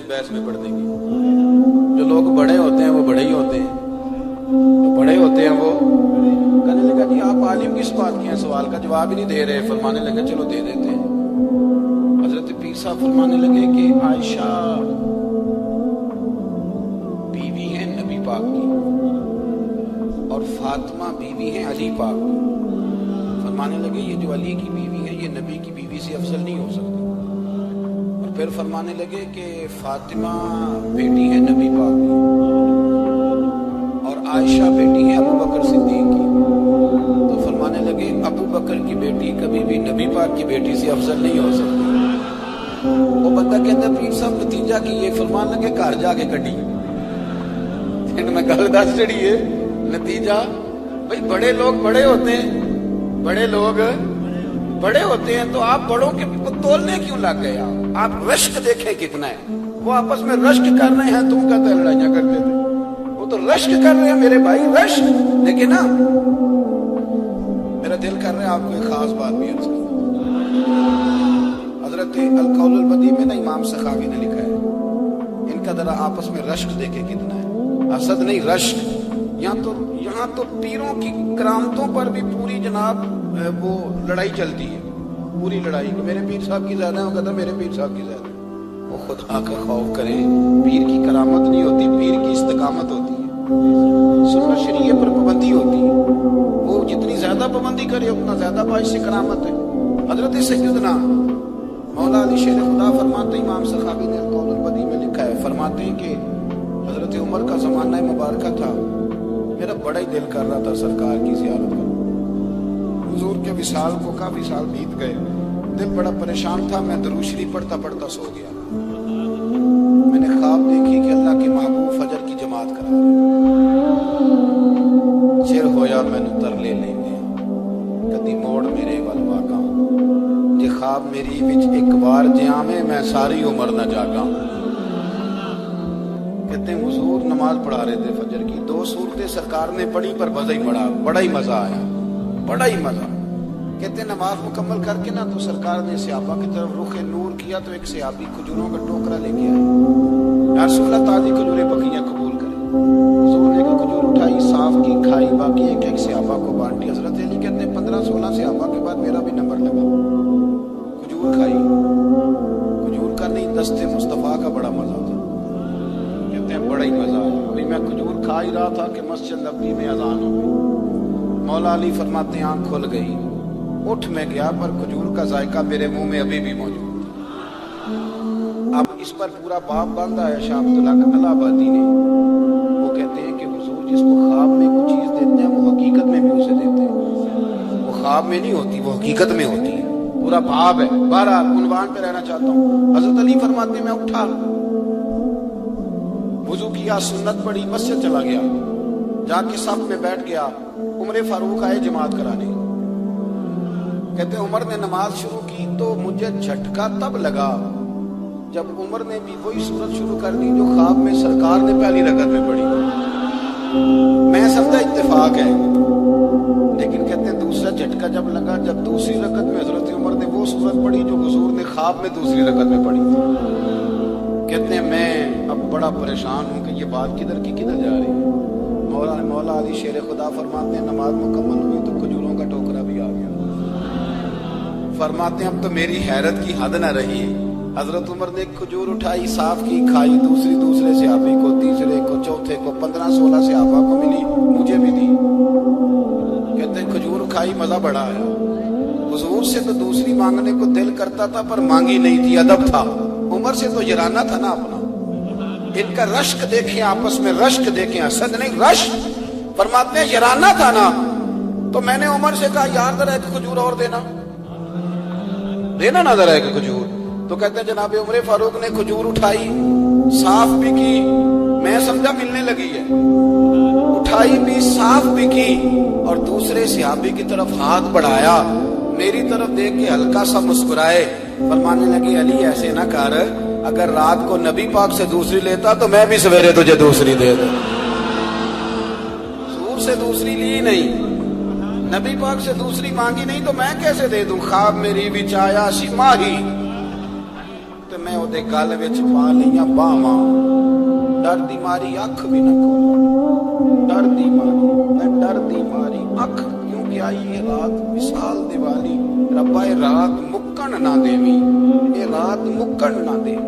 بحث میں پڑھنے کی. جو لوگ بڑے ہوتے ہیں وہ بڑے ہی ہوتے ہیں, جو بڑے ہوتے ہیں وہ کہنے لگا جی آپ عالم کس بات کے ہیں, سوال کا جواب ہی نہیں دے رہے. فرمانے لگے چلو دے دیتے ہیں. حضرت پیر صاحب فرمانے لگے کہ عائشہ بیوی ہیں نبی پاک کی اور فاطمہ بیوی ہیں علی پاک کی. فرمانے لگے یہ جو علی کی بیوی ہے یہ نبی کی بیوی سے افضل نہیں ہو سکتی. اور پھر فرمانے لگے کہ فاطمہ بیٹی ہے نبی پاک کی اور عائشہ بیٹی ہے ابو بکر صدیق کی. تو فرمانے لگے ابو بکر کی بیٹی کبھی بھی نبی پاک کی بیٹی سے افضل نہیں ہو سکتی. وہ بندہ کہتا ہے پیر صاحب نتیجہ کی یہ, فرمان لگے گھر جا کے کٹی میں گل دس چڑی ہے. نتیجہ بھائی بڑے لوگ بڑے ہوتے ہیں, بڑے لوگ بڑے ہوتے ہیں تو آپ بڑوں کے تولنے کیوں لگ گئے؟ آپ رشک دیکھیں کتنا ہے. وہ آپس میں رشک کر رہے ہیں, تم کہتے ہیں لڑائیاں کرتے تھے. وہ تو رشک کر رہے ہیں میرے بھائی, رشک. لیکن نا میرا دل کر رہا ہے آپ کو ایک خاص بات بھی عرض کی. حضرت القول البدیع میں نا امام سخاوی نے لکھا ہے, ان کا ذرا آپس میں رشک دیکھیں کتنا ہے. حسد نہیں, رشک. یہاں تو پیروں کی کرامتوں پر بھی پوری جناب وہ لڑائی چلتی ہے, پوری لڑائی. میرے پیر صاحب کی زیادہ ہے, وہ کہتا ہے میرے پیر صاحب کی زیادہ ہے. وہ خدا کا خوف کریں, پیر کی کرامت نہیں ہوتی, پیر کی استقامت ہوتی ہے. سنت شریعت پر پابندی ہوتی ہے. وہ جتنی زیادہ پابندی کرے اتنا زیادہ باعث کرامت ہے. حضرت سیدنا مولا علی شیر خدا فرماتے ہیں, امام سخاوی نے القول البدیع میں لکھا ہے, فرماتے ہیں کہ حضرت عمر کا زمانہ مبارکہ تھا. میرا بڑا ہی دل کر رہا تھا سرکار کی زیارت کروں. حضور کے وصال کو کافی سال بیت گئے, دل بڑا پریشان تھا. میں درود شریف پڑھتا پڑھتا سو گیا. میں نے خواب دیکھی کہ اللہ کے محبوب فجر کی جماعت کرا رہے. چر ہویا میں نے تر لے لیں گے کدی موڑ میرے ول واگا. یہ خواب میری وچ ایک بار جیاں میں ساری عمر نہ جاگا. کہتے ہیں حضور نماز پڑھا رہے تھے فجر کی, 2 سورتیں سرکار نے پڑھی پر مزہ ہی پڑا, بڑا ہی مزہ آیا, بڑا ہی مزہ. کہتے ہیں نماز مکمل کر کے نا تو سرکار نے صحابہ کی طرف رخ نور کیا تو ایک صحابی کھجوروں کا ٹوکرا لے کے آئے. یا رسول اللہ تازی کھجوریں پکیاں قبول کریں. حضور نے کھجور اٹھائی, صاف کی, کھائی, باقی ایک ایک صحابہ کو بانٹی. حضرت علی کہتے ہیں 15-16 صحابہ کے بعد میرا بھی نمبر لگا. کھجور کھائی, کھجور کا نہیں دست مصطفیٰ کا بڑا مزہ تھا. کہتے ہیں بڑا ہی مزہ آیا. ابھی میں کھجور کھا ہی رہا تھا کہ مسجد نبوی میں اذان ہو گئی. مولا علی فرماتے ہیں آنکھ کھل گئی, اٹھ میں گیا پر کھجور کا ذائقہ میرے منہ میں ابھی بھی موجود ہے. اب اس پر پورا باب باندھا ہے شاہ عبداللہ الہٰبادی نے. وہ کہتے ہیں کہ حضور جس کو خواب میں کوئی چیز دیتے ہیں وہ حقیقت میں بھی اسے دیتے ہیں. وہ خواب میں نہیں ہوتی, وہ حقیقت میں ہوتی ہے. پورا باب ہے. بہرحال عنوان پہ رہنا چاہتا ہوں. حضرت علی فرماتے ہیں میں اٹھا, وضو کیا, سنت پڑھی, مسجد چلا گیا. جا کے صف میں بیٹھ گیا. عمر فاروق آئے جماعت کرانے. کہتے ہیں عمر نے نماز شروع کی تو مجھے جھٹکا تب لگا جب عمر نے بھی وہی سورت شروع کر دی جو خواب میں سرکار نے پہلی رکعت میں پڑھی. میں سمجھا اتفاق ہے, لیکن کہتے ہیں دوسرا جھٹکا جب لگا جب دوسری رکعت میں حضرت عمر نے وہ سورت پڑھی جو حضور نے خواب میں دوسری رکعت میں پڑھی. کہتے ہیں میں اب بڑا پریشان ہوں کہ یہ بات کدھر کی کدھر جا رہی ہے. مولا علی شیر خدا فرماتے ہیں نماز مکمل ہوئی تو کھجوروں کا ٹوکرا بھی آ گیا. فرماتے ہیں اب تو میری حیرت کی حد نہ رہی. حضرت عمر نے ایک کھجور اٹھائی, صاف کی, کھائی, دوسرے صحابی کو, تیسرے کو, چوتھے کو, 15-16 صحابہ کو ملی, مجھے بھی دی. کہتے ہیں کھجور کھائی, مزہ بڑا آیا. حضور سے تو دوسری مانگنے کو دل کرتا تھا پر مانگی نہیں تھی, ادب تھا. عمر سے تو یرانہ تھا نا اپنا. ان کا رشک دیکھیں, آپس میں رشک دیکھیں, حسد نہیں رشک. فرماتے ہیں یرانہ تھا نا تو میں نے عمر سے کہا یار ذرا ایک کھجور اور دینا نا ذرا ایک کھجور. تو کہتے ہیں جناب عمر فاروق نے کھجور اٹھائی, صاف بھی کی, میں سمجھا ملنے لگی ہے, اٹھائی بھی, صاف بھی کی, اور دوسرے صحابی کی طرف ہاتھ بڑھایا, میری طرف دیکھ کے ہلکا سا مسکرائے. فرمانے لگے علی ایسے نہ کر, اگر رات کو نبی پاک سے دوسری لیتا تو میں بھی سویرے تجھے دوسری دے دوں. حضور سے دوسری لی نہیں, نبی پاک سے دوسری مانگی نہیں تو میں کیسے دے دوں. خواب میری وچ آیا سی ماہی تو میں ਉਹਦੇ ਗਲ ਵਿੱਚ ਪਾ ਲਈਆਂ ਬਾਹਾਂ ਡਰ ਦੀ ਮਾਰੀ ਅੱਖ ਵੀ ਨਾ ਖੋਲ ਡਰ ਦੀ ਮਾਰੀ ਮੈਂ ਡਰ ਦੀ ਮਾਰੀ ਅੱਖ ਕਿਉਂਕਿ ਆਈ ਇਹ ਰਾਤ ਵਿਸਾਲ ਦੀਵਾਲੀ ਰੱਬਾ ਇਹ ਰਾਤ ਮੁੱਕਣ ਨਾ ਦੇਵੀਂ ਇਹ ਰਾਤ ਮੁੱਕਣ ਨਾ ਦੇਵੀਂ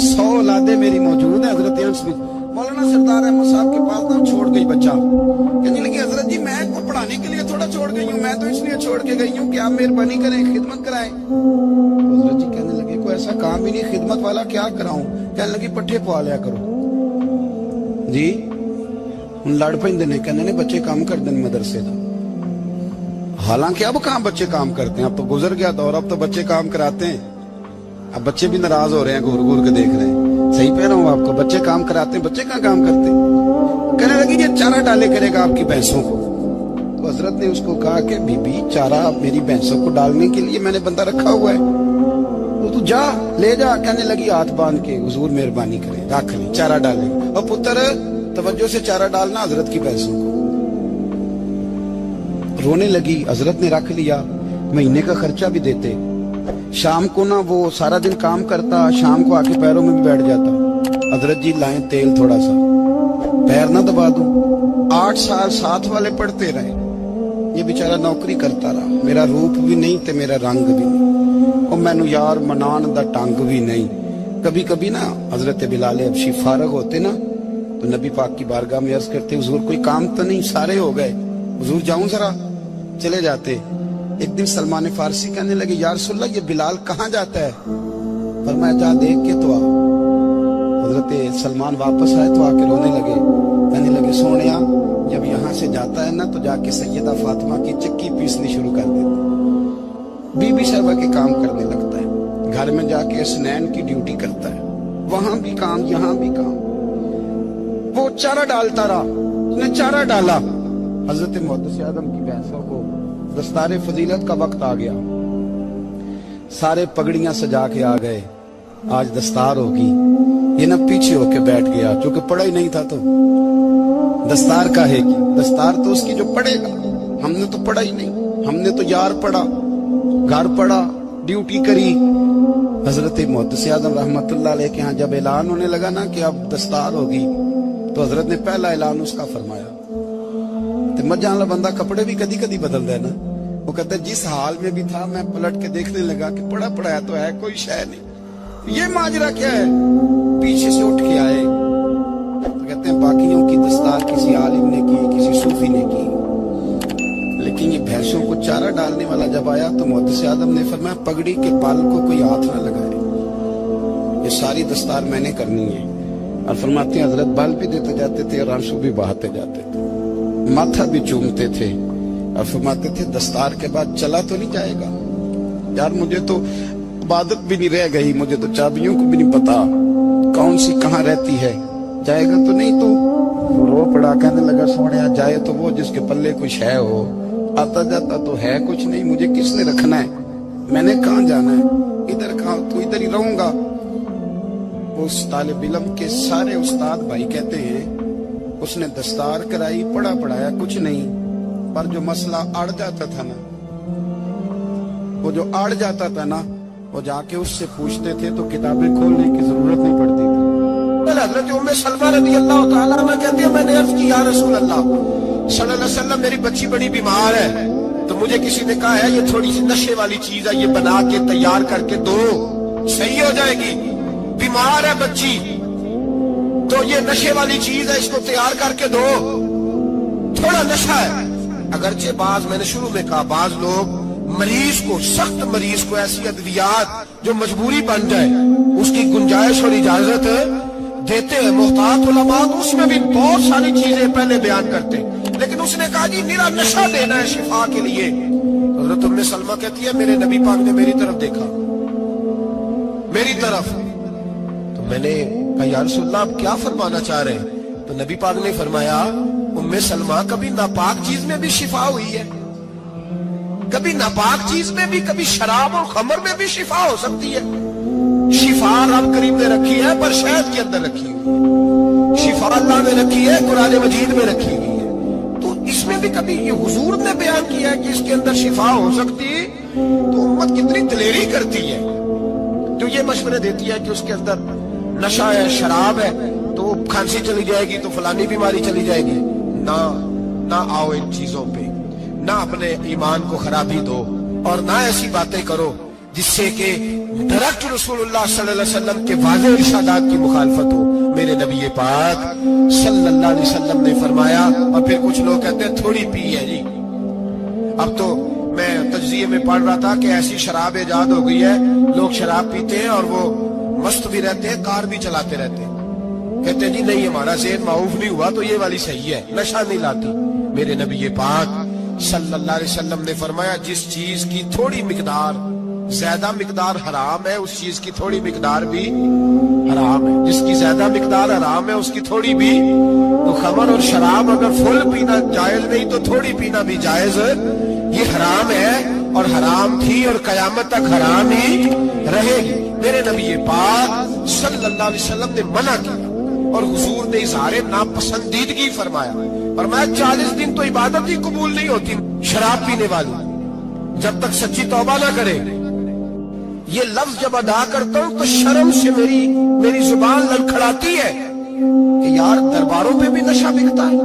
100 اولادیں میری موجود ہیں۔ حضرت انس بھی مولانا سردار احمد صاحب کے پاس نہ چھوڑ گئی بچہ، کہنے لگی حضرت جی میں کو پڑھانے کے لیے تھوڑا چھوڑ گئی ہوں، میں تو اس لیے چھوڑ کے گئی ہوں کہ آپ مہربانی کریں خدمت کرائیں۔ حضرت جی کہنے لگے کوئی ایسا کام ہی نہیں، خدمت والا کیا کراؤں؟ کہنے لگی پٹھے پوا لیا کرو جی۔ ہن لڑ پیندے نے، کہنے نے بچے کام کر دیں مدرسے دا، حالانکہ اب کہاں بچے کام کرتے ہیں، اب تو گزر گیا دور، اب تو بچے کام کراتے ہیں۔ اب بچے بھی ناراض ہو رہے ہیں، گھور گھور کے دیکھ رہے ہیں، صحیح کہہ رہا ہوں آپ کو، بچے کام کراتے ہیں، بچے کہاں کام کرتے ہیں؟ کہنے لگی یہ چارہ ڈالے کرے گا آپ کی بھینسوں کو۔ تو حضرت نے اس کو کہا کہ بی بی چارہ میری بھینسوں کو ڈالنے کے لیے میں نے بندہ رکھا ہوا ہے، تو جا لے جا۔ کہنے لگی ہاتھ باندھ کے حضور مہربانی کریں رکھ لیں چارہ ڈالیں، اور پتر توجہ سے چارہ ڈالنا حضرت کی بھینسوں کو۔ رونے لگی، حضرت نے رکھ لیا، مہینے کا خرچہ بھی دیتے۔ شام کو نا وہ سارا دن کام کرتا، شام کو آ کے پیروں میں بھی بیٹھ جاتا، حضرت جی لائیں تیل تھوڑا سا پیر نہ دبا دوں۔ 8 سال ساتھ والے پڑھتے رہے، یہ بیچارہ نوکری کرتا رہا، میرا روپ بھی نہیں تے میرا رنگ بھی نہیں، اور مینو یار منان دا ٹنگ بھی نہیں۔ کبھی کبھی نا حضرت بلال حبشی فارغ ہوتے نا تو نبی پاک کی بارگاہ میں عرض کرتے حضور کوئی کام تو نہیں، سارے ہو گئے، حضور جاؤں ذرا، چلے جاتے۔ ایک دن سلمان فارسی کہنے لگے یا رسول اللہ یہ بلال کہاں جاتا ہے؟ فرمایا جا دیکھ کے تو آ۔ حضرت سلمان واپس آئے تو آ کے رونے لگے، کہنے لگے سونیا جب یہاں سے جاتا ہے نا تو جا کے سیدہ فاطمہ کی چکی پیسنی شروع کر دیتا، بی بی صاحبہ کے کام کرنے لگتا ہے، گھر میں جا کے اسنین کی ڈیوٹی کرتا ہے، وہاں بھی کام یہاں بھی کام۔ وہ چارہ ڈالتا رہا، اس نے چارہ ڈالا، حضرت محدث اعظم کی بھینسوں کو دستار فضیلت کا وقت آ گیا، سارے پگڑیاں سجا کے آ گئے، آج دستار ہوگی۔ یہ نہ پیچھے ہو کے بیٹھ گیا، چونکہ پڑھا ہی نہیں تھا تو دستار کاہے کی، دستار تو اس کی جو پڑھے گا، ہم نے تو پڑھا ہی نہیں، ہم نے تو یار پڑھا، گھر پڑھا، ڈیوٹی کری۔ حضرت محدث اعظم رحمت اللہ علیہ کے ہاں جب اعلان ہونے لگا نا کہ اب دستار ہوگی تو حضرت نے پہلا اعلان اس کا فرمایا۔ تو مجھے والا بندہ کپڑے بھی کدی کدی بدلتا ہے نا، وہ کہتا ہے جس حال میں بھی تھا میں پلٹ کے دیکھنے لگا کہ پڑھا پڑھایا تو ہے، کوئی شے نہیں، یہ ماجرا کیا ہے؟ پیچھے سے اٹھ کے آئے تو کہتے ہیں باقیوں کی دستار کسی عالم نے کی، کسی صوفی نے کی، لیکن یہ بھینسوں کو چارہ ڈالنے والا جب آیا تو محدث اعظم نے فرمایا پگڑی کے بال کو کوئی ہاتھ نہ لگائے، یہ ساری دستار میں نے کرنی ہے۔ اور فرماتے ہیں حضرت بال بھی دیتے جاتے تھے اور آنسو بھی بہاتے جاتے تھے، ماتھا بھی چومتے تھے، اور فرماتے تھے دستار کے بعد چلا تو نہیں جائے گا یار، مجھے تو عبادت بھی نہیں رہ گئی، مجھے تو چابیوں کو بھی نہیں پتا کون سی کہاں رہتی ہے، جائے گا تو نہیں؟ تو رو پڑا، کہنے لگا سونیا جائے تو وہ جس کے پلے کچھ ہے ہو، آتا جاتا تو ہے کچھ نہیں، مجھے کس نے رکھنا ہے، میں نے کہاں جانا ہے، ادھر کہاں، تو ادھر ہی رہوں گا۔ اس طالب علم کے سارے استاد بھائی کہتے ہیں اس نے دستار کرائی، پڑھا پڑھایا کچھ نہیں، پر جو مسئلہ اڑ جاتا تھا نا، وہ جو اڑ جاتا تھا نا، وہ جا کے اس سے پوچھتے تھے تو کتابیں کھولنے کی ضرورت نہیں پڑتی تھی۔ حضرت ام سلمہ رضی اللہ تعالیٰ عنہ کہتے ہیں میں نے عرض کی یا رسول اللہ صلی اللہ علیہ وسلم میری بچی بڑی بیمار ہے، تو مجھے کسی نے کہا ہے یہ تھوڑی سی نشے والی چیز ہے، یہ بنا کے تیار کر کے دو صحیح ہو جائے گی، بیمار ہے بچی تو یہ نشے والی چیز ہے، اس کو تیار کر کے دو، تھوڑا نشہ ہے۔ اگرچہ بعض، میں نے شروع میں کہا، بعض لوگ مریض کو، سخت مریض کو ایسی ادویات جو مجبوری بن جائے اس کی گنجائش اور اجازت دیتے ہیں، محتاط علماء تو اس میں بھی بہت ساری چیزیں پہلے بیان کرتے ہیں، لیکن اس نے کہا جی میرا نشہ دینا ہے شفا کے لیے۔ حضرت ام سلمہ کہتی ہے میرے نبی پاک نے میری طرف دیکھا، میری طرف، تو میں نے کہا یا رسول اللہ آپ کیا فرمانا چاہ رہے ہیں؟ تو نبی پاک نے فرمایا ام سلمہ کبھی ناپاک چیز میں بھی شفا ہوئی ہے، کبھی ناپاک چیز میں بھی، کبھی شراب اور خمر میں بھی شفا ہو سکتی ہے۔ شفا رب کریم نے رکھی ہے پر شہد کے اندر رکھی ہوئی ہے، شفا اللہ نے رکھی ہے قرآن مجید میں رکھی ہوئی ہے، تو اس میں بھی کبھی یہ حضور نے بیان کیا ہے کہ اس کے اندر شفا ہو سکتی، تو امت کتنی دلیری کرتی ہے جو یہ مشورے دیتی ہے کہ اس کے اندر نشہ ہے، شراب ہے، تو کھانسی چلی جائے گی تو فلانی بیماری چلی جائے گی۔ نہ آؤ ان چیزوں پہ، نہ اپنے ایمان کو خرابی دو، اور نہ ایسی باتیں کرو جس سے کہ ڈائریکٹ رسول اللہ صلی اللہ علیہ وسلم کے واضح ارشادات کی مخالفت ہو. میرے نبی پاک صلی اللہ علیہ وسلم نے فرمایا. اور پھر کچھ لوگ کہتے ہیں تھوڑی پی ہے جی. اب تو میں تجزیے میں پڑھ رہا تھا کہ ایسی شراب ایجاد ہو گئی ہے, لوگ شراب پیتے ہیں اور وہ مست بھی رہتے ہیں, کار بھی چلاتے رہتے ہیں. کہتے ہیں جی نہیں ہمارا ذہن معاف نہیں ہوا تو یہ والی صحیح ہے, نشہ نہیں لاتی. میرے نبی پاک صلی اللہ علیہ وسلم نے فرمایا جس چیز کی تھوڑی مقدار زیادہ مقدار حرام ہے اس چیز کی تھوڑی مقدار بھی حرام ہے. جس کی زیادہ مقدار حرام ہے اس کی تھوڑی بھی. تو خمر اور شراب اگر فل پینا جائز نہیں تو تھوڑی پینا بھی جائز. یہ حرام ہے اور حرام تھی اور قیامت تک حرام ہی رہے گی. میرے نبی پاک صلی اللہ علیہ وسلم نے منع کیا اور حضور نے اظہار ناپسندیدگی فرمایا. فرمایا 40 دن تو عبادت ہی قبول نہیں ہوتی شراب پینے والی جب تک سچی توبہ نہ کرے. یہ لفظ جب ادا کرتا ہوں تو شرم سے میری زبان لڑکھڑاتی ہے کہ یار درباروں پہ بھی نشہ بکتا ہے.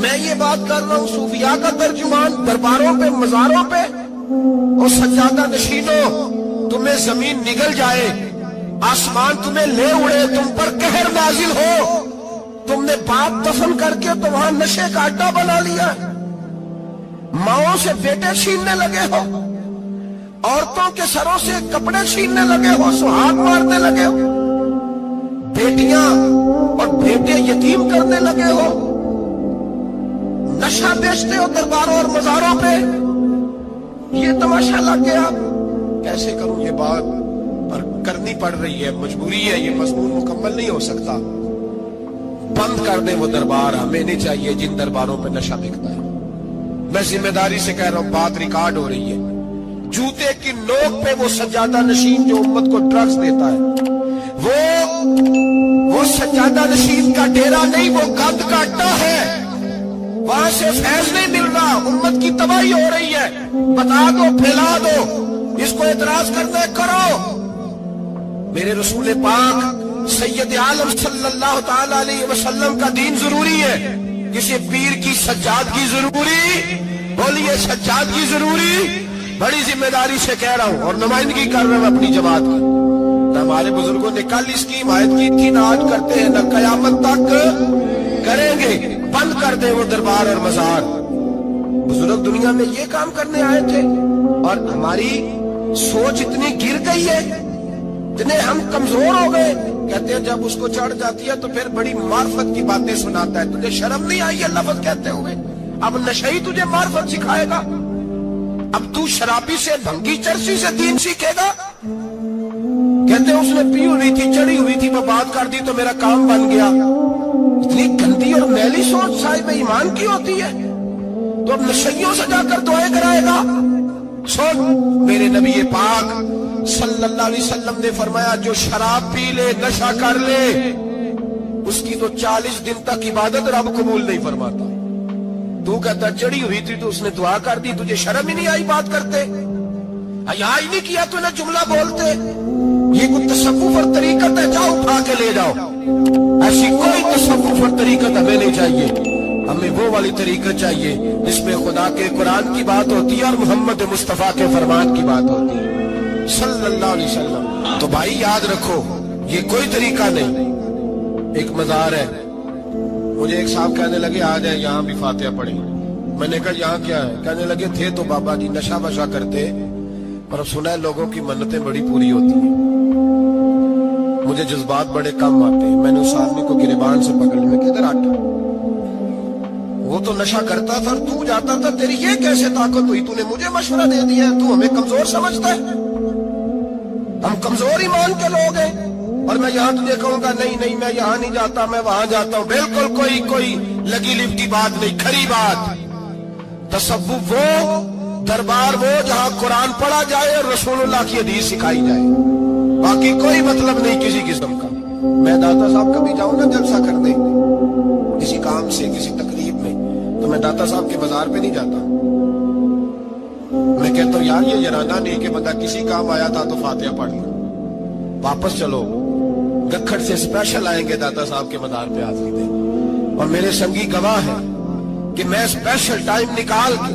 میں یہ بات کر رہا ہوں صوفیاء کا ترجمان, درباروں پہ مزاروں پہ. اور سجادہ نشینوں تمہیں زمین نگل جائے, آسمان تمہیں لے اڑے, تم پر قہر نازل ہو, تم نے باپ دفن کر کے تو وہاں نشے کا اڈا بنا لیا. ماؤں سے بیٹے چھیننے لگے ہو, عورتوں کے سروں سے کپڑے چھیننے لگے ہو, سہاگ مارنے لگے ہو, بیٹیاں اور بیٹے یتیم کرنے لگے ہو, نشہ بیچتے ہو درباروں اور مزاروں پہ. یہ تماشا لگ گیا. کیسے کروں یہ بات, پر کرنی پڑ رہی ہے, مجبوری ہے. یہ مضمون مکمل نہیں ہو سکتا. بند کر دیں وہ دربار, ہمیں نہیں چاہیے جن درباروں پہ نشہ بکتا ہے. میں ذمہ داری سے کہہ رہا ہوں, بات ریکارڈ ہو رہی ہے. جوتے کی نوک پہ وہ سجادہ نشین جو امت کو ڈرگز دیتا ہے, وہ سجادہ نشین کا ڈیرا نہیں, وہ گند کا اڈا ہے. وہاں سے فیض نہیں مل رہا, امت کی تباہی ہو رہی ہے. بتا دو, پھیلا دو, اس کو اعتراض کرنا ہے کرو. میرے رسول پاک سید عالم صلی اللہ تعالی علیہ وسلم کا دین ضروری ہے. کسی پیر کی سجادگی ضروری, بولیے سجادگی ضروری. بڑی ذمہ داری سے کہہ رہا ہوں اور نمائندگی کر رہا ہوں اپنی جماعت کی. نہ ہمارے بزرگوں نے کل اس کی حمایت کی تھی, نہ آج کرتے ہیں, نہ قیامت تک کریں گے. بند کر دیں وہ دربار اور مزار. بزرگ دنیا میں یہ کام کرنے آئے تھے اور ہماری سوچ اتنی گر گئی ہے, اتنے ہم کمزور ہو گئے. کہتے ہیں جب اس کو چڑھ جاتی ہے تو پھر بڑی معرفت کی باتیں سناتا ہے. تجھے شرم نہیں آئی یہ لفظ کہتے ہوئے؟ اب نشہ ہی تجھے معرفت سکھائے گا. اب تو شرابی سے, بھنگی چرسی سے دین سیکھے گا. کہتے ہیں اس نے پی ہوئی تھی, چڑھی ہوئی تھی, میں بات کر دی تو میرا کام بن گیا. اتنی گندی اور میلی سوچ صاحب ایمان کی ہوتی ہے. تو اب نشیوں سے جا کر دعائیں کرائے گا. سن, میرے نبی پاک صلی اللہ علیہ وسلم نے فرمایا جو شراب پی لے, نشہ کر لے, اس کی تو 40 دن تک عبادت رب قبول نہیں فرماتا. تو کہتا چڑھی ہوئی تھی تو اس نے دعا کر دی, تجھے شرم ہی نہیں آئی بات کرتے, حیا ہی نہیں کیا تو نہ جملہ بولتے. یہ کوئی تصوف اور طریقت ہے, جاؤ اٹھا کے لے جاؤ. ایسی کوئی تصوف اور طریقت ہمیں نہیں چاہیے. ہمیں وہ والی طریقت چاہیے جس میں خدا کے قرآن کی بات ہوتی ہے اور محمد مصطفیٰ کے فرمان کی بات ہوتی ہے صلی اللہ علیہ وسلم. تو بھائی یاد رکھو یہ کوئی طریقہ نہیں. ایک مزار ہے, مجھے ایک صاحب کہنے لگے آ جائے یہاں بھی فاتحہ پڑھیں. میں نے کہا یہاں کیا ہے؟ کہنے لگے تھے تو بابا جی نشہ وشا کرتے, پر اب سنا ہے لوگوں کی منتیں بڑی پوری ہوتی ہیں. مجھے جذبات بڑے کم آتے ہیں. میں نے اس آدمی کو گریبان سے پکڑ لیا, میں کدھر ہٹ, وہ تو نشہ کرتا تھا اور تو جاتا تھا, تیری یہ کیسے طاقت ہوئی؟ تو نے مجھے مشورہ دے دیا ہے, تو ہمیں کمزور سمجھتا ہے. ہم کمزور ایمان کے لوگ ہیں. اور میں یہاں تجھے کہوں گا نہیں نہیں میں یہاں نہیں جاتا, میں وہاں جاتا ہوں. بالکل کوئی لگی لپٹی بات نہیں, کھری بات. تصوف وہ, دربار وہ جہاں قرآن پڑھا جائے اور رسول اللہ کی حدیث سکھائی جائے. باقی کوئی مطلب نہیں کسی قسم کا. میں داتا صاحب کبھی جاؤں نا جلسہ کرنے کسی کام سے, کسی تقریب میں, تو میں داتا صاحب کے بازار پہ نہیں جاتا. میں کہتا ہوں یار یہ جرانہ نہیں کہ بندہ کسی کام آیا تھا تو فاتحہ پڑھ لیا, واپس چلو. گکھڑ سے اسپیشل آئیں گے داتا صاحب کے مزار پہ حاضری دیں, اور میرے سنگی گواہ ہے کہ میں اسپیشل ٹائم نکال کے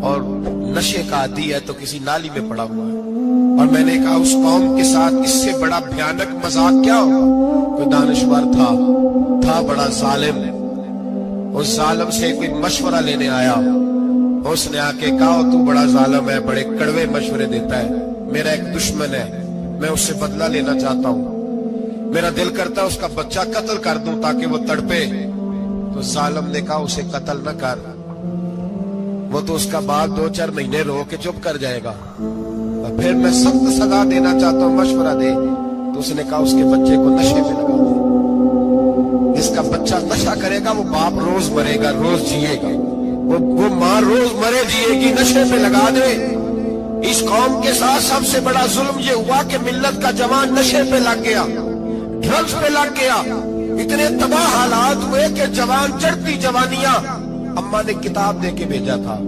اور نشے کا عادی ہے تو کسی نالی میں پڑا ہوا ہے. اور میں نے کہا اس قوم کے ساتھ اس سے بڑا بھیانک مذاق کیا ہوگا. کوئی دانشور تھا بڑا ظالم. اس ظالم سے کوئی مشورہ لینے آیا. اس نے آ کے کہا تو بڑا ظالم ہے, بڑے کڑوے مشورے دیتا ہے, میرا ایک دشمن ہے, میں اس سے بدلہ لینا چاہتا ہوں, میرا دل کرتا ہے اس کا بچہ قتل کر دوں تاکہ وہ تڑپے. تو ظالم نے کہا اسے قتل نہ کر, وہ تو اس کا باپ 2-4 مہینے رو کے چپ کر جائے گا. اور پھر میں سخت سزا دینا چاہتا ہوں, مشورہ دے. تو اس نے کہا اس کے بچے کو نشے پہ لگا دے. جس کا بچہ نشہ کرے گا وہ باپ روز مرے گا, روز جیے گا, وہ ماں روز مرے جیے گی, نشے پہ لگا دے. اس قوم کے ساتھ سب سے بڑا ظلم یہ ہوا کہ ملت کا جوان نشے پہ لگ گیا, ڈرگز پہ لگ گیا. اتنے تباہ حالات ہوئے کہ جوان چڑھتی جوانیاں. اماں نے کتاب دے کے بھیجا تھا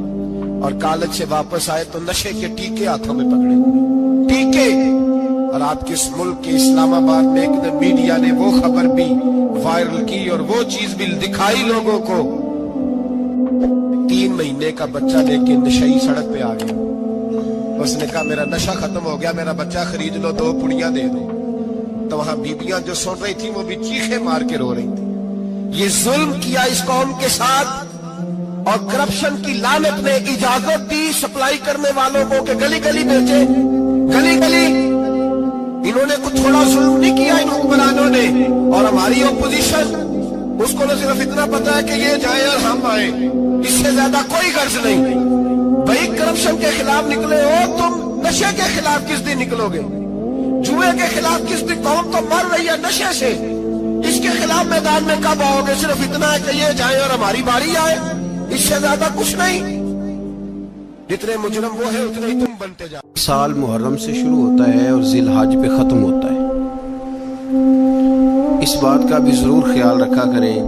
اور کالج سے واپس آئے تو نشے کے ٹیکے ہاتھوں میں پکڑے ہوئے, ٹیکے. اور آپ کے اس ملک کے اسلام آباد میں ایک دن میڈیا نے وہ خبر بھی وائرل کی اور وہ چیز بھی دکھائی لوگوں کو. 3 مہینے کا بچہ لے کے نشئی سڑک پہ آ گیا. اس نے کہا میرا نشہ ختم ہو گیا, میرا بچہ خرید لو, 2 پڑیاں دے دو. تو وہاں بیبیاں جو سن رہی تھی وہ بھی چیخے مار کے رو رہی تھی. یہ ظلم کیا اس قوم کے ساتھ. اور کرپشن کی لعنت نے اجازت دی سپلائی کرنے والوں کو کہ گلی گلی بیچے, گلی گلی. انہوں نے کچھ تھوڑا ظلم نہیں کیا ان حکمرانوں نے. اور ہماری اپوزیشن اس کو نہ صرف اتنا پتا ہے کہ یہ جائیں اور ہم آئیں, اس سے زیادہ کوئی غرض نہیں. بھائی کرپشن کے خلاف نکلے ہو تم, نشے کے خلاف کس دن نکلو گے؟ جوئے کے خلاف کس دن؟ قوم تو مر رہی ہے نشے سے, اس کے خلاف میدان میں کب آؤ گے؟ صرف اتنا ہے کہ یہ جائیں اور ہماری باری آئے, اس سے زیادہ کچھ نہیں. جتنے مجرم وہ ہیں اتنے ہی تم بنتے جاؤ. سال محرم سے شروع ہوتا ہے اور ذی الحج پہ ختم ہوتا ہے. اس بات کا بھی ضرور خیال رکھا کریں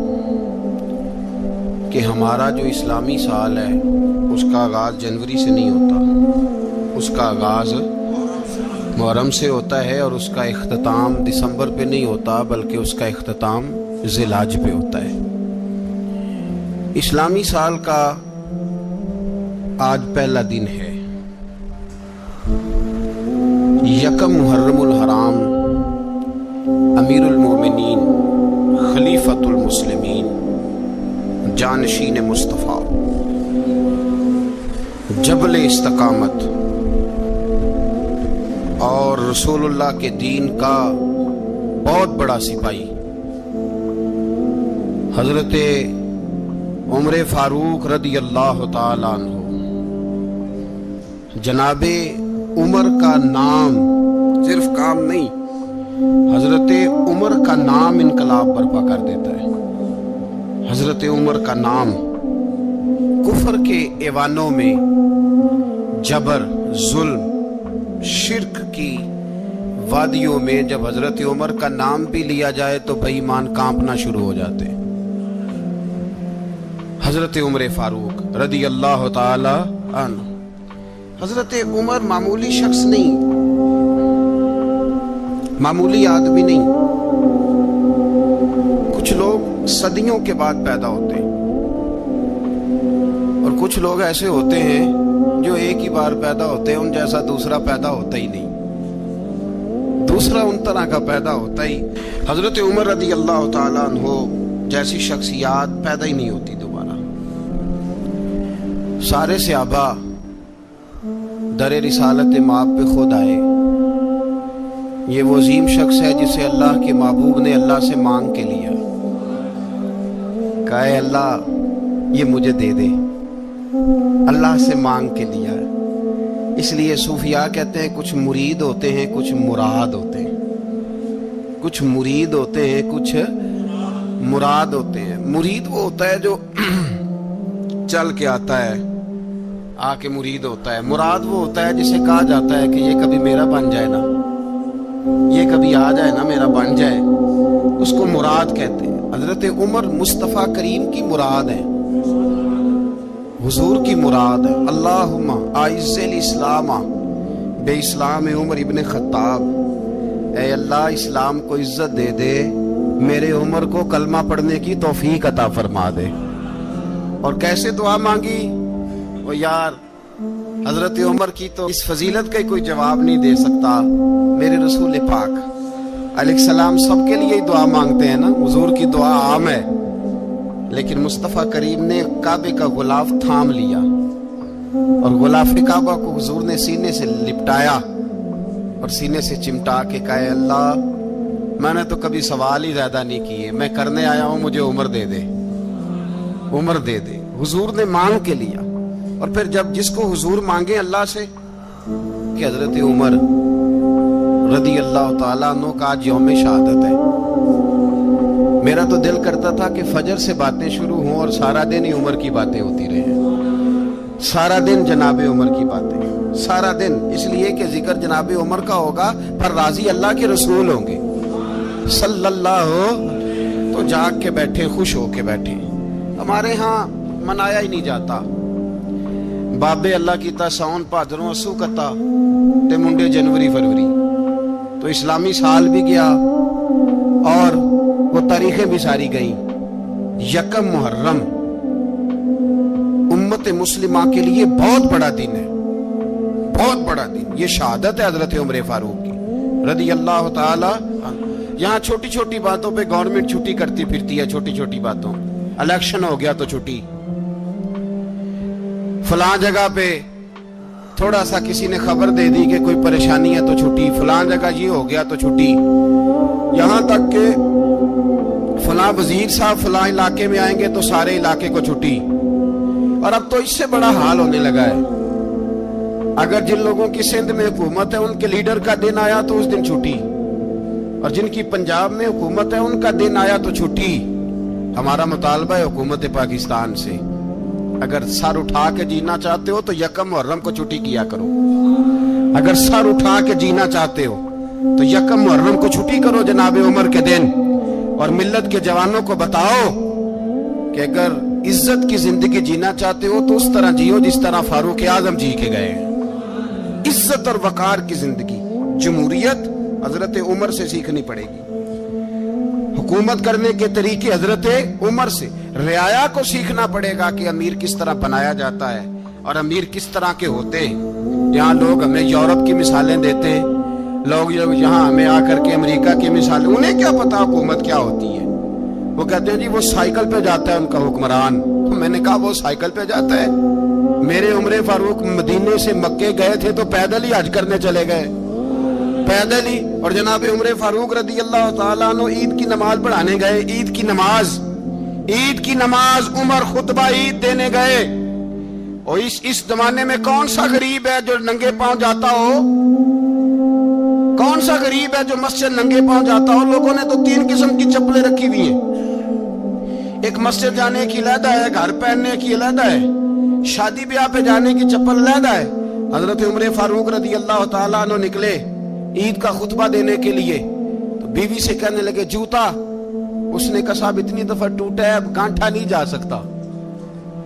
کہ ہمارا جو اسلامی سال ہے اس کا آغاز جنوری سے نہیں ہوتا, اس کا آغاز محرم سے ہوتا ہے اور اس کا اختتام دسمبر پہ نہیں ہوتا بلکہ اس کا اختتام ذی الحج پہ ہوتا ہے. اسلامی سال کا آج پہلا دن ہے, یکم محرم الحرام. امیر المومنین, خلیفۃ المسلمین, جانشین مصطفیٰ, جبل استقامت اور رسول اللہ کے دین کا بہت بڑا سپاہی حضرت عمر فاروق رضی اللہ تعالی عنہ. جناب عمر کا نام صرف کام نہیں, حضرت عمر کا نام انقلاب برپا کر دیتا ہے. حضرت عمر کا نام کفر کے ایوانوں میں جبر, ظلم, شرک کی وادیوں میں جب حضرت عمر کا نام بھی لیا جائے تو بے ایمان کانپنا شروع ہو جاتے. حضرت عمر فاروق رضی اللہ تعالی عنہ. حضرت عمر معمولی شخص نہیں, معمولی آدمی نہیں. کچھ لوگ صدیوں کے بعد پیدا ہوتے ہیں اور کچھ لوگ ایسے ہوتے ہیں جو ایک ہی بار پیدا ہوتے ہیں, ان جیسا دوسرا پیدا ہوتا ہی نہیں, دوسرا ان طرح کا پیدا ہوتا ہی. حضرت عمر رضی اللہ تعالیٰ عنہ جیسی شخصیات پیدا ہی نہیں ہوتی دوبارہ. سارے صحابہ در رسالت مآب پہ خود آئے. یہ وہ عظیم شخص ہے جسے اللہ کے محبوب نے اللہ سے مانگ کے لیا, کہا اے اللہ یہ مجھے دے دے, اللہ سے مانگ کے لیا. اس لیے صوفیاء کہتے ہیں کچھ مرید ہوتے ہیں کچھ مراد ہوتے ہیں, کچھ مرید ہوتے ہیں کچھ مراد ہوتے ہیں. مرید وہ ہوتا ہے جو چل کے آتا ہے, آ کے مرید ہوتا ہے. مراد وہ ہوتا ہے جسے کہا جاتا ہے کہ یہ کبھی میرا بن جائے نا, یہ کبھی آ جائے نا, میرا بن جائے, اس کو مراد کہتے ہیں. حضرت عمر مصطفیٰ کریم کی مراد ہے, حضور کی مراد ہے. اللہم اعز الاسلام بے اسلام عمر ابن خطاب. اے اللہ اسلام کو عزت دے دے, میرے عمر کو کلمہ پڑھنے کی توفیق عطا فرما دے. اور کیسے دعا مانگی؟ وہ یار حضرت عمر کی تو اس فضیلت کا کوئی جواب نہیں دے سکتا. میرے رسول پاک علیہ السلام سب کے لیے دعا مانگتے ہیں نا, حضور کی دعا عام ہے, لیکن مصطفیٰ کریم نے کعبے کا غلاف تھام لیا اور غلاف کعبہ کو حضور نے سینے سے لپٹایا اور سینے سے چمٹا کے کہا, اللہ میں نے تو کبھی سوال ہی زیادہ نہیں کیے, میں کرنے آیا ہوں, مجھے عمر دے دے, عمر دے دے. حضور نے مانگ کے لیا. اور پھر جب جس کو حضور مانگے اللہ سے کہ حضرت عمر رضی اللہ تعالیٰ عنہ کا آج یوم شہادت ہے, میرا تو دل کرتا تھا کہ فجر سے باتیں شروع ہوں اور سارا دن ہی عمر کی باتیں ہوتی رہیں, سارا دن جناب عمر کی باتیں, سارا دن. اس لیے کہ ذکر جناب عمر کا ہوگا پر راضی اللہ کے رسول ہوں گے صلی اللہ ہو, تو جاگ کے بیٹھے, خوش ہو کے بیٹھے. ہمارے ہاں منایا ہی نہیں جاتا. بابے اللہ کی تا ساؤن بھادروں اسو کتا تے منڈے جنوری فروری, تو اسلامی سال بھی گیا اور وہ تاریخیں بھی ساری گئیں. یکم محرم امت مسلمہ کے لیے بہت بڑا دن ہے, بہت بڑا دن. یہ شہادت ہے حضرت عمر فاروق کی رضی اللہ تعالی. یہاں چھوٹی چھوٹی باتوں پہ گورنمنٹ چھٹی کرتی پھرتی ہے, چھوٹی چھوٹی باتوں. الیکشن ہو گیا تو چھٹی, فلاں جگہ پہ تھوڑا سا کسی نے خبر دے دی کہ کوئی پریشانی ہے تو چھٹی, فلاں جگہ یہ ہو گیا تو چھٹی, یہاں تک کہ فلاں وزیر صاحب فلاں علاقے میں آئیں گے تو سارے علاقے کو چھٹی. اور اب تو اس سے بڑا حال ہونے لگا ہے, اگر جن لوگوں کی سندھ میں حکومت ہے ان کے لیڈر کا دن آیا تو اس دن چھٹی, اور جن کی پنجاب میں حکومت ہے ان کا دن آیا تو چھٹی. ہمارا مطالبہ ہے حکومت پاکستان سے, اگر سر اٹھا کے جینا چاہتے ہو تو یکم محرم کو چھٹی کیا کرو. اگر سر اٹھا کے جینا چاہتے ہو تو یکم محرم کو چھٹی کرو جناب عمر کے دن, اور ملت کے جوانوں کو بتاؤ کہ اگر عزت کی زندگی جینا چاہتے ہو تو اس طرح جیو جس طرح فاروق اعظم جی کے گئے ہیں. عزت اور وقار کی زندگی, جمہوریت حضرت عمر سے سیکھنی پڑے گی. حکومت کرنے کے طریقے حضرت عمر سے, رعایا کو سیکھنا پڑے گا کہ امیر کس طرح بنایا جاتا ہے اور امیر کس طرح کے ہوتے ہیں. یہاں لوگ ہمیں یورپ کی مثالیں دیتے ہیں, لوگ یہاں ہمیں آ کر کے امریکہ کی مثالیں, انہیں کیا پتا حکومت کیا ہوتی ہے. وہ کہتے ہیں جی وہ سائیکل پہ جاتا ہے ان کا حکمران. میں نے کہا وہ سائیکل پہ جاتا ہے, میرے عمر فاروق مدینے سے مکے گئے تھے تو پیدل ہی حج کرنے چلے گئے, پیدل ہی. اور جناب عمر فاروق رضی اللہ تعالیٰ عنہ عید کی نماز پڑھانے گئے, عید کی نماز, عید کی نماز عمر خطبہ عید دینے گئے. اور اس زمانے میں کون سا غریب ہے جو ننگے پاؤں جاتا ہو, کون سا غریب ہے جو مسجد ننگے پاؤں جاتا ہو. لوگوں نے تو 3 قسم کی چپلیں رکھی ہوئی ہیں, ایک مسجد جانے کی علیحدہ ہے, گھر پہننے کی علیحدہ ہے, شادی بیاہ پہ جانے کی چپل علیحدہ ہے. حضرت عمر فاروق رضی اللہ تعالیٰ عنہ نکلے عید کا خطبہ دینے کے لیے, تو بیوی سے کہنے لگے جوتا. اس نے کہا صاحب اتنی دفعہ ٹوٹا ہے اب گانٹھا نہیں جا سکتا,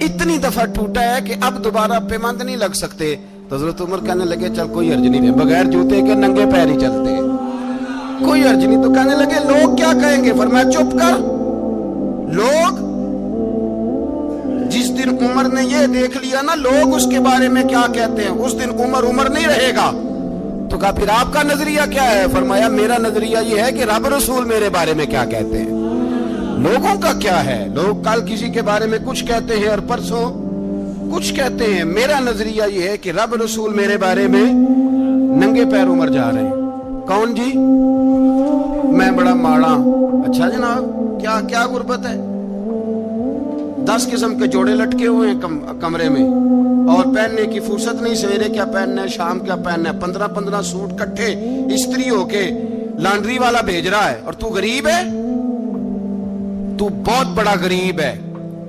اتنی دفعہ ٹوٹا ہے کہ اب دوبارہ پیمند نہیں لگ سکتے. تو حضرت عمر کہنے لگے چل کوئی حرج نہیں ہے, بغیر جوتے کے ننگے پیر ہی چلتے, کوئی حرج نہیں. تو کہنے لگے لوگ کیا کہیں گے. فرمایا چپ کر, لوگ جس دن عمر نے یہ دیکھ لیا نا لوگ اس کے بارے میں کیا کہتے ہیں, اس دن عمر نہیں رہے گا. تو کہا پھر آپ کا نظریہ کیا ہے. فرمایا میرا نظریہ یہ ہے کہ رب رسول میرے بارے میں کیا کہتے ہیں, لوگوں کا کیا ہے. لوگ کل کسی کے بارے میں کچھ کہتے ہیں اور پرسوں کچھ کہتے ہیں. میرا نظریہ یہ ہے کہ رب رسول میرے بارے میں ننگے پیر عمر جا رہے ہیں. کون جی, میں بڑا ماڑا. اچھا جناب کیا غربت ہے. 10 قسم کے جوڑے لٹکے ہوئے ہیں کمرے میں اور پہننے کی فرصت نہیں. سویرے کیا پہننا ہے, شام کیا پہننا ہے, 15 سوٹ کٹھے استری ہو کے لانڈری والا بھیج رہا ہے. اور تو غریب ہے, تو بہت بڑا غریب ہے.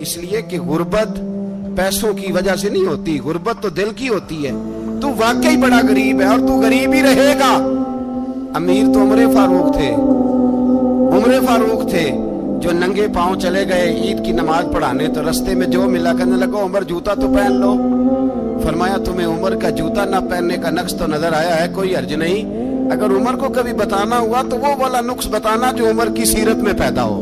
اس لیے کہ غربت پیسوں کی وجہ سے نہیں ہوتی, غربت تو دل کی ہوتی ہے. تو واقعی بڑا غریب ہے اور تو غریب ہی رہے گا. امیر تو عمر فاروق تھے جو ننگے پاؤں چلے گئے عید کی نماز پڑھانے. تو رستے میں جو ملا کہنے لگا عمر جوتا تو پہن لو. فرمایا تمہیں عمر کا جوتا نہ پہننے کا نقص تو نظر آیا ہے, کوئی حرج نہیں. اگر عمر کو کبھی بتانا ہوا تو وہ والا نقص بتانا جو عمر کی سیرت میں پیدا ہو,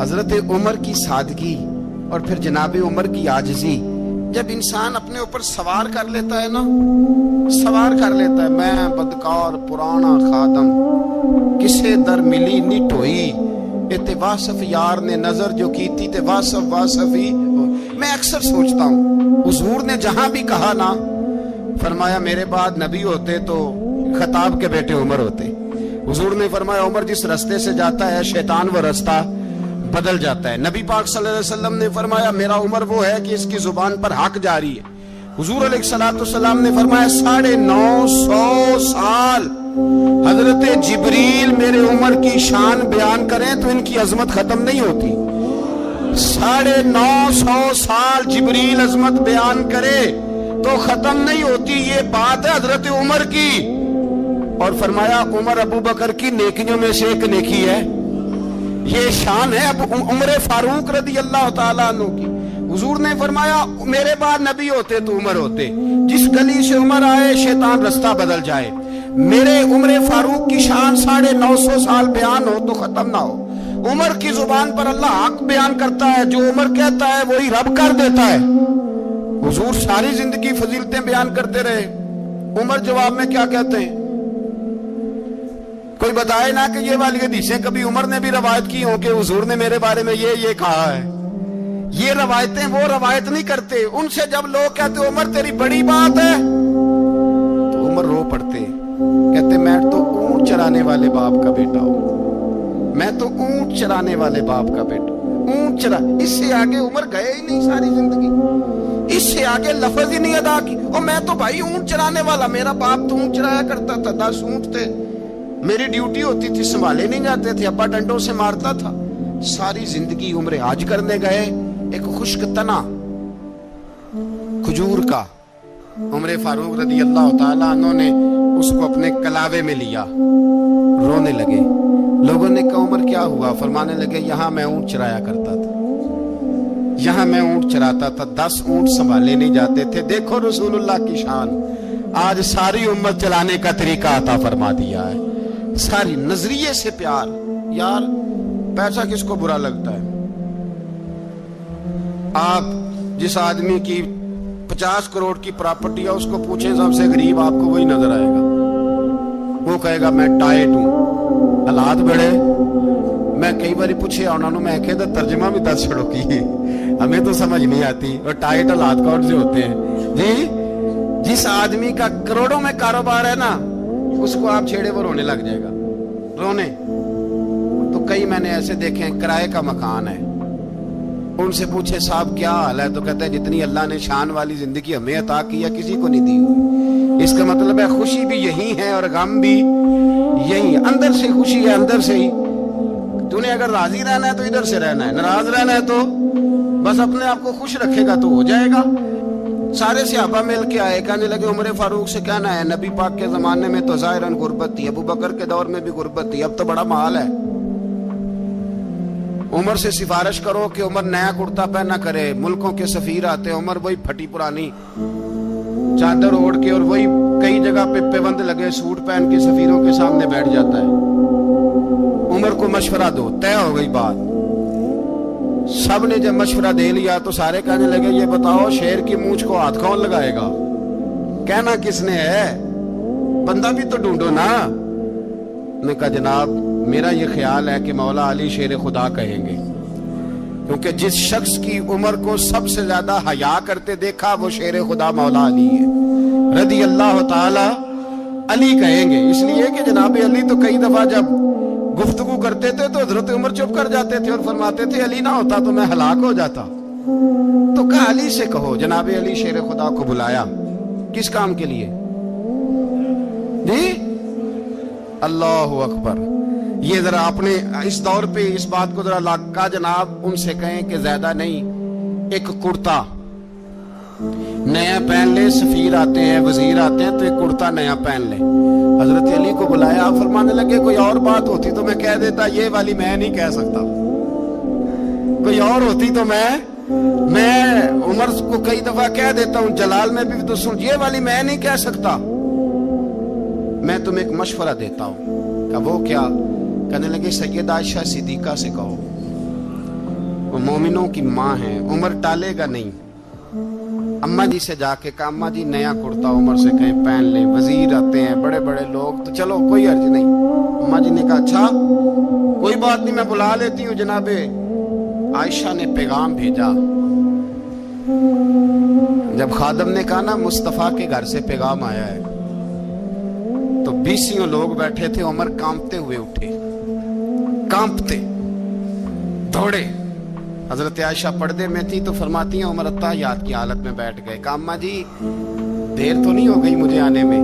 حضرت عمر کی سادگی اور پھر جناب عمر کی عاجزی جب انسان اپنے اوپر سوار کر لیتا ہے نا، سوار کر لیتا ہے، میں بدکار پرانا خادم کسے در ملی نہیں ٹوئی، اتے واصف یار نے نظر جو کی تھی تے واصف ہی۔ میں اکثر سوچتا ہوں حضور نے جہاں بھی کہا نا، فرمایا میرے بعد نبی ہوتے تو خطاب کے بیٹے عمر ہوتے۔ حضور نے فرمایا عمر جس رستے سے جاتا ہے شیطان وہ رستہ بدل جاتا ہے۔ نبی پاک صلی اللہ علیہ وسلم نے فرمایا میرا عمر وہ ہے کہ اس کی زبان پر حق جاری ہے۔ حضور علیہ السلام نے فرمایا 950 سال حضرت جبریل میرے عمر کی شان بیان کریں تو ان کی عظمت ختم نہیں ہوتی۔ 950 سال جبریل عظمت بیان کرے تو ختم نہیں ہوتی۔ یہ بات ہے حضرت عمر کی، اور فرمایا عمر ابو بکر کی نیکیوں میں سے ایک نیکی ہے، یہ شان ہے اب عمر فاروق رضی اللہ تعالیٰ عنہ کی۔ حضور نے فرمایا میرے بعد نبی ہوتے تو عمر ہوتے، جس گلی سے عمر آئے شیطان رستہ بدل جائے۔ میرے عمر فاروق کی شان 950 سال بیان ہو تو ختم نہ ہو۔ عمر کی زبان پر اللہ حق بیان کرتا ہے، جو عمر کہتا ہے وہی رب کر دیتا ہے۔ حضور ساری زندگی فضیلتیں بیان کرتے رہے، عمر جواب میں کیا کہتے ہیں؟ کوئی بتائے نا کہ یہ والی حدیثیں کبھی عمر نے بھی روایت کی ہوں کہ حضور نے میرے بارے میں یہ کہا ہے۔ یہ روایتیں وہ روایت نہیں کرتے، ان سے جب لوگ کہتے عمر تیری بڑی بات ہے تو عمر رو پڑتے، کہتے میں تو اونٹ چرانے والے باپ کا بیٹا ہوں، میں تو اونٹ چرانے والے باپ کا بیٹا اونٹ چرا۔ اس سے آگے عمر گئے ہی نہیں ساری زندگی، اس سے آگے لفظ ہی نہیں ادا کی۔ اور میں تو بھائی اونٹ چرانے والا، میرا باپ تو اونٹ چرایا کرتا تھا، 10 اونٹ تھے، میری ڈیوٹی ہوتی تھی، سنبھالے نہیں جاتے تھے، ابا ڈنڈوں سے مارتا تھا۔ ساری زندگی عمر حج کرنے گئے، ایک خشک تنا کھجور کا عمر فاروق رضی اللہ تعالیٰ عنہ نے اس کو اپنے کلاوے میں لیا، رونے لگے۔ لوگوں نے کہا عمر کیا ہوا؟ فرمانے لگے یہاں میں اونٹ چرایا کرتا تھا، یہاں میں اونٹ چراتا تھا، 10 اونٹ سنبھالے نہیں جاتے تھے۔ دیکھو رسول اللہ کی شان، آج ساری امت چلانے کا طریقہ عطا فرما دیا ہے۔ ساری نظریے سے پیار۔ یار پیسہ کس کو برا لگتا ہے؟ آپ جس آدمی کی 50 کروڑ کی پراپرٹی ہے اس کو پوچھیں سب سے غریب، آپ کو وہی نظر آئے گا۔ وہ کہے گا میں ٹائٹ ہوں، حالات بڑے۔ میں کئی باری پوچھے انہوں نے، میں کہتا ترجمہ بھی 10 چھڑوں کی ہے، ہمیں تو سمجھ نہیں آتی۔ اور ٹائٹ حالات کون سے ہوتے ہیں جی؟ جس آدمی کا کروڑوں میں کاروبار ہے نا، اس کو آپ چھیڑے وہ رونے لگ جائے گا، رونے۔ تو کئی میں نے ایسے دیکھے ہیں کرائے کا مکان ہے، ان سے پوچھے صاحب کیا حال ہے، تو کہتے ہیں جتنی اللہ نے شان والی زندگی ہمیں عطا کی ہے کسی کو نہیں دی۔ اس کا مطلب ہے خوشی بھی یہی ہے اور غم بھی یہی، اندر سے خوشی ہے، اندر سے ہی۔ تو نے اگر راضی رہنا ہے تو ادھر سے رہنا ہے، ناراض رہنا ہے تو بس اپنے آپ کو خوش رکھے گا تو ہو جائے گا۔ سارے صحابہ مل کے آئے، کہنے لگے عمر فاروق سے کہنا ہے نبی پاک کے زمانے میں تو ظاہراً غربت تھی، ابو بکر کے دور میں بھی غربت تھی، اب تو بڑا محال ہے۔ عمر سے سفارش کرو کہ عمر نیا کرتا پہنا کرے۔ ملکوں کے سفیر آتے، عمر وہی پھٹی پرانی چادر اوڑھ کے، اور وہی کئی جگہ پہ پیوند لگے سوٹ پہن کے سفیروں کے سامنے بیٹھ جاتا ہے۔ عمر کو مشورہ دو، طے ہو گئی بات۔ سب نے جب مشورہ دے لیا تو سارے کہنے لگے یہ بتاؤ شیر کی مونچھ کو ہاتھ کون لگائے گا؟ کہنا کس نے ہے؟ بندہ بھی تو ڈھونڈو نا۔ نے کہا جناب میرا یہ خیال ہے کہ مولا علی شیر خدا کہیں گے، کیونکہ جس شخص کی عمر کو سب سے زیادہ حیا کرتے دیکھا وہ شیر خدا مولا علی ہے رضی اللہ تعالی علی کہیں گے۔ اس لیے کہ جناب علی تو کئی دفعہ جب گفتگو کرتے تھے تو حضرت عمر چپ کر جاتے تھے اور فرماتے تھے علی نہ ہوتا تو میں ہلاک ہو جاتا۔ تو کہا علی سے کہو۔ جناب علی شیر خدا کو بلایا، کس کام کے لیے جی؟ اللہ اکبر۔ یہ ذرا اپنے اس دور پہ اس بات کو ذرا لاکا جناب ان سے کہیں کہ زیادہ نہیں، ایک کرتا نیا پہن لے، سفیر آتے ہیں وزیر آتے ہیں تو ایک کرتا نیا پہن لے۔ حضرت علی کو بلایا، فرمانے لگے کوئی اور بات ہوتی تو میں کہہ دیتا، یہ والی میں نہیں کہہ سکتا۔ کوئی اور ہوتی تو میں عمر کو کئی دفعہ کہہ دیتا ہوں، جلال میں بھی تو سن، یہ والی میں نہیں کہہ سکتا۔ میں تمہیں ایک مشورہ دیتا ہوں۔ کہ وہ کیا؟ کہنے لگے سیدہ عائشہ صدیقہ سے کہو وہ مومنوں کی ماں ہے، عمر ٹالے گا نہیں۔ اماں جی سے جا کے کہا اماں جی نیا کرتا عمر سے کہیں پہن لیں، وزیر آتے ہیں بڑے بڑے لوگ، تو چلو کوئی عرض نہیں۔ اماں جی نے کہا اچھا کوئی بات نہیں، میں بلا لیتی ہوں۔ جناب عائشہ نے پیغام بھیجا، جب خادم نے کہا نا مصطفیٰ کے گھر سے پیغام آیا ہے، تو 20 لوگ بیٹھے تھے، عمر کانپتے ہوئے اٹھے، کانپتے دوڑے۔ حضرت عائشہ پردے میں تھی تو فرماتی ہیں عمر اتحیات کی حالت میں بیٹھ گئے۔ کہا اماں جی دیر تو نہیں ہو گئی مجھے آنے میں؟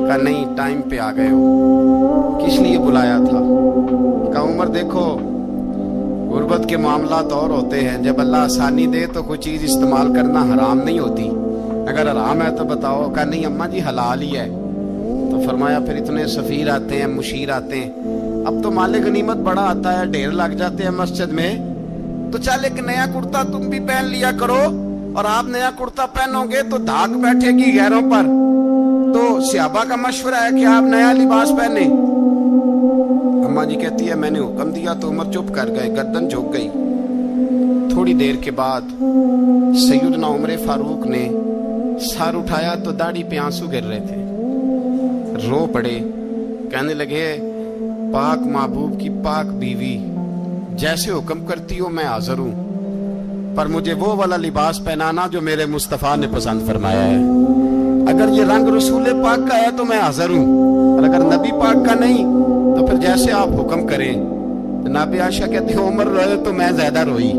کہا نہیں، ٹائم پہ آ گئے ہو، کس لیے بلایا تھا؟ کہا عمر دیکھو غربت کے معاملات اور ہوتے ہیں، جب اللہ آسانی دے تو کوئی چیز استعمال کرنا حرام نہیں ہوتی، اگر حرام ہے تو بتاؤ۔ کہا نہیں اماں جی حلال ہی ہے۔ تو فرمایا پھر اتنے سفیر آتے ہیں، مشیر آتے ہیں، اب تو مال غنیمت بڑا آتا ہے، ڈھیر لگ جاتے ہیں مسجد میں، تو چل ایک نیا کرتا تم بھی پہن لیا کرو، اور آپ نیا کرتا پہنو گے تو دھاگ بیٹھے گی غیروں پر۔ تو صحابہ کا مشورہ ہے کہ آپ نیا لباس پہنے۔ اماں جی کہتی ہے میں نے حکم دیا تو عمر چپ کر گئے، گردن جھک گئی۔ تھوڑی دیر کے بعد سیدنا عمر فاروق نے سر اٹھایا تو داڑھی پہ آنسو گر رہے تھے، رو پڑے، کہنے لگے پاک محبوب کی پاک بیوی جیسے حکم کرتی ہو میں حاضر ہوں، پر مجھے وہ والا لباس پہنانا جو میرے مصطفیٰ نے پسند فرمایا ہے۔ اگر یہ رنگ رسول پاک کا ہے تو میں حاضر ہوں، اور اگر نبی پاک کا نہیں تو پھر جیسے آپ حکم کریں۔ جناب عائشہ کہتے ہیں عمر روئے تو میں زیادہ روئی،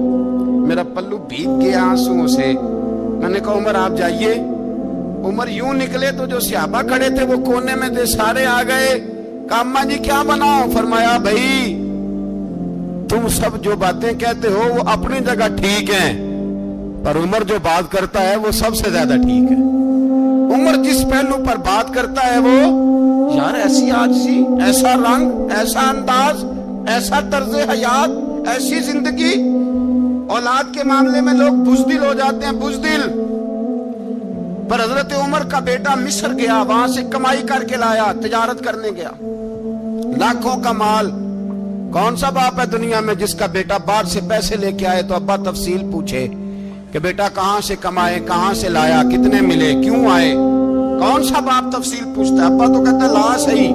میرا پلو بھیگ گیا آنسوؤں سے۔ میں نے کہا عمر آپ جائیے۔ عمر یوں نکلے تو جو صحابہ کھڑے تھے وہ کونے میں تھے، سارے آ گئے۔ کہا اماں جی کیا بناؤ؟ فرمایا بھائی تم سب جو باتیں کہتے ہو وہ اپنی جگہ ٹھیک ہیں، پر عمر جو بات کرتا ہے وہ سب سے زیادہ ٹھیک ہے۔ عمر جس پہلو پر بات کرتا ہے وہ یار ایسی عاجزی، ایسا رنگ، ایسا انداز، ایسا طرز حیات، ایسی زندگی۔ اولاد کے معاملے میں لوگ بزدل ہو جاتے ہیں، بزدل۔ پر حضرت عمر کا بیٹا مصر گیا، وہاں سے کمائی کر کے لایا، تجارت کرنے گیا، لاکھوں کا مال۔ کون سا باپ ہے دنیا میں جس کا بیٹا باہر سے پیسے لے کے آئے تو ابا تفصیل پوچھے کہ بیٹا کہاں سے کمائے، کہاں سے لایا، کتنے ملے، کیوں آئے؟ کون سا باپ تفصیل پوچھتا ہے؟ ابا تو کہتا ہے لا صحیح،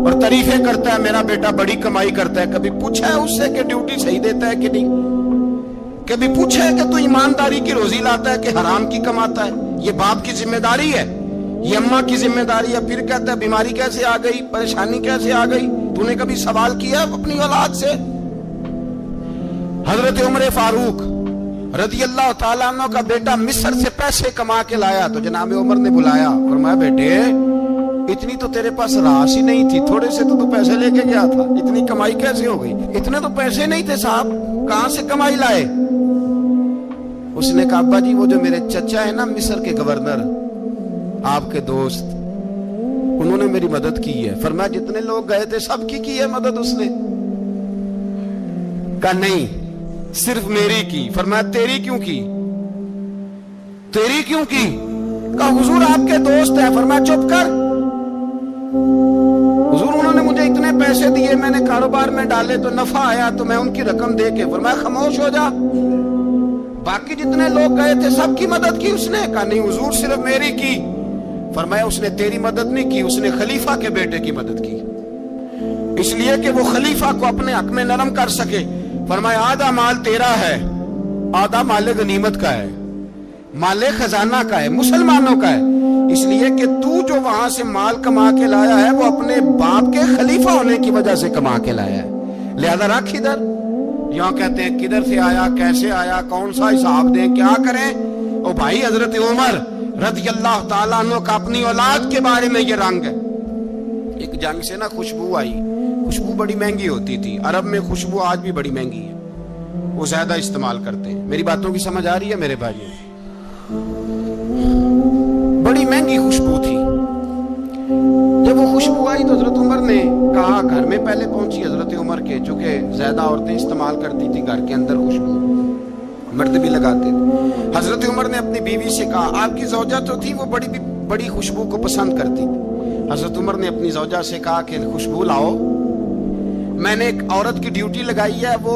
اور تعریفیں کرتا ہے میرا بیٹا بڑی کمائی کرتا ہے۔ کبھی پوچھا ہے اس سے کہ ڈیوٹی صحیح دیتا ہے کہ نہیں؟ کبھی پوچھا ہے کہ تو ایمانداری کی روزی لاتا ہے کہ حرام کی کماتا ہے؟ یہ باپ کی ذمہ داری ہے، یہ اماں کی ذمہ داری ہے۔ پھر کہتا ہے بیماری کیسے آ گئی، پریشانی کیسے آ گئی؟ تو نے کبھی سوال کیا اپنی اولاد سے؟ حضرت عمر فاروق رضی اللہ تعالیٰ عنہ کا بیٹا مصر سے پیسے کما کے لایا تو جناب عمر نے بلایا، فرمایا بیٹے اتنی تو تیرے پاس راس ہی نہیں تھی، تھوڑے سے تو پیسے لے کے گیا تھا، اتنی کمائی کیسے ہو گئی؟ اتنے تو پیسے نہیں تھے صاحب، کہاں سے کمائی لائے؟ اس نے کہا ابا جی وہ جو میرے چچا ہے نا مصر کے گورنر، آپ کے دوست، انہوں نے میری مدد کی ہے۔ فرمایا جتنے لوگ گئے تھے سب کی ہے مدد اس نے؟ کہا نہیں صرف میری کی۔ فرمایا تیری کیوں کی؟ تیری کیوں کی؟ کہا حضور آپ کے دوست ہیں۔ فرمایا چپ کر، حضور انہوں نے مجھے اتنے پیسے دیے، میں نے کاروبار میں ڈالے تو نفع آیا تو میں ان کی رقم دے کے۔ فرمایا خاموش ہو جا، باقی جتنے لوگ گئے تھے سب کی مدد کی اس نے؟ کہا نہیں حضور صرف میری کی۔ فرمایا اس نے تیری مدد نہیں کی، اس نے خلیفہ کے بیٹے کی مدد کی، اس لیے کہ وہ خلیفہ کو اپنے حق میں نرم کر سکے۔ فرمایا آدھا مال تیرا ہے، آدھا مال غنیمت کا ہے، مال خزانہ کا ہے، مسلمانوں کا ہے، اس لیے کہ تو جو وہاں سے مال کما کے لایا ہے وہ اپنے باپ کے خلیفہ ہونے کی وجہ سے کما کے لایا ہے، لہذا رکھ ادھر۔ یہاں کہتے ہیں کدھر سے آیا، کیسے آیا، کون سا حساب دیں، کیا کریں؟ او بھائی حضرت عمر رضی اللہ تعالیٰ عنہ کا اپنی اولاد کے بارے میں یہ رنگ ہے۔ ایک جنگ سے نا خوشبو آئی، خوشبو بڑی مہنگی ہوتی تھی، عرب میں خوشبو آج بھی بڑی مہنگی ہے، وہ زیادہ استعمال کرتے ہیں۔ میری باتوں کی سمجھ آ رہی ہے میرے بھائیوں؟ بڑی مہنگی خوشبو تھی۔ جب وہ خوشبو آئی تو حضرت عمر نے کہا، گھر میں پہلے پہنچی حضرت عمر کے، چونکہ زیادہ عورتیں استعمال کرتی تھی گھر کے اندر خوشبو، مرد بھی لگاتے تھے۔ حضرت عمر نے اپنی بیوی سے کہا، آپ کی زوجہ تو تھی وہ بڑی خوشبو کو پسند کرتی تھی۔ حضرت عمر نے اپنی زوجہ سے کہا کہ خوشبو لاؤ، میں نے ایک عورت کی ڈیوٹی لگائی ہے، وہ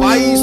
22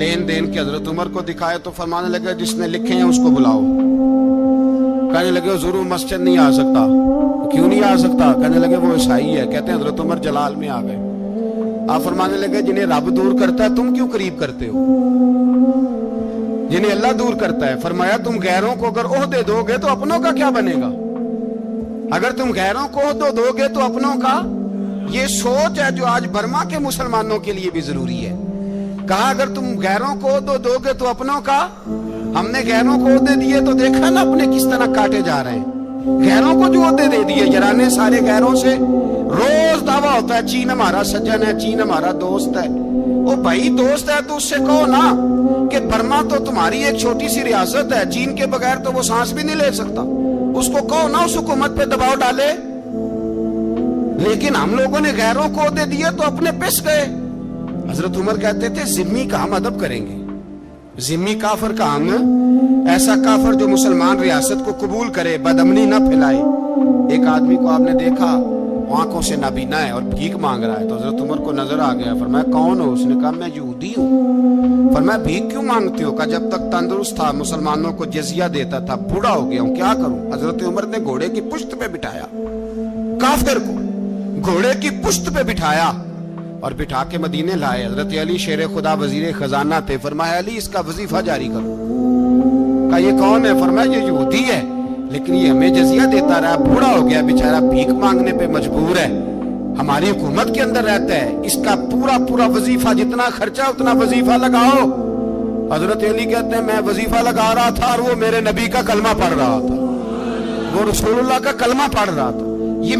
لین دین کے حضرت عمر کو دکھایا تو فرمانے لگے جس نے لکھے ہیں اس کو بلاؤ. کہنے لگے حضور مسجد نہیں آ سکتا. کیوں نہیں آ سکتا؟ کہنے لگے وہ عیسائی ہے. کہتے ہیں حضرت عمر جلال میں آ گئے. آپ فرمانے لگے جنہیں رب دور کرتا ہے تم کیوں قریب کرتے ہو؟ جنہیں اللہ دور کرتا ہے. فرمایا تم غیروں کو اگر عہدے دو گے تو اپنوں کا کیا بنے گا؟ اگر تم غیروں کو عہدے دو گے تو اپنوں کا. یہ سوچ ہے جو آج برما کے مسلمانوں کے لیے بھی ضروری ہے. کہا اگر تم غیروں کو عہدے دو گے تو اپنوں کا. ہم نے غیروں کو عہدے دیے تو دیکھا نا اپنے کس طرح کاٹے جا رہے ہیں. غیروں کو جو عہدے دے دیے یرانے سارے غیروں سے. روز دعویٰ ہوتا ہے چین ہمارا سجن ہے, چین ہمارا دوست ہے. وہ بھائی دوست ہے تو اس سے کہو نا کہ برما تو تمہاری ایک چھوٹی سی ریاست ہے, چین کے بغیر تو وہ سانس بھی نہیں لے سکتا. اس کو کہو نا اس حکومت پہ دباؤ ڈالے. لیکن ہم لوگوں نے غیروں کو عہدے دیے تو اپنے پس گئے. حضرت عمر کہتے تھے ذمی کا ہم ادب کریں گے. ذمی کافر کا ہم, ایسا کافر جو مسلمان ریاست کو قبول کرے, بدامنی نہ پھیلائے. ایک آدمی کو آپ نے دیکھا آنکھوں سے نابینا ہے اور بھیک مانگ رہا ہے, تو حضرت عمر کو نظر آ گیا. فرمایا کون ہو؟ اس نے کہا میں یہودی ہوں. فرمایا بھیک کیوں مانگتے ہو؟ کہا جب تک تندرست تھا مسلمانوں کو جزیہ دیتا تھا, بوڑھا ہو گیا ہوں کیا کروں. حضرت عمر نے گھوڑے کی پشت پہ بٹھایا کافر کو, گھوڑے کی پشت پہ بٹھایا اور بٹھا کے مدینے لائے. حضرت علی شیر خدا وزیر خزانہ تھے. فرمایا علی اس کا وظیفہ جاری کرو. کہا یہ کون ہے؟ فرمایا یہ یہودی ہے لیکن یہ ہمیں جزیہ دیتا رہا, بوڑھا ہو گیا بیچارہ, بھیک مانگنے پہ مجبور ہے, ہماری حکومت کے اندر رہتا ہے, اس کا پورا وظیفہ جتنا خرچہ اتنا وظیفہ لگاؤ. حضرت علی کہتے ہیں میں وظیفہ لگا رہا تھا اور وہ میرے نبی کا کلمہ پڑھ رہا تھا, وہ رسول اللہ کا کلمہ پڑھ رہا تھا. یہ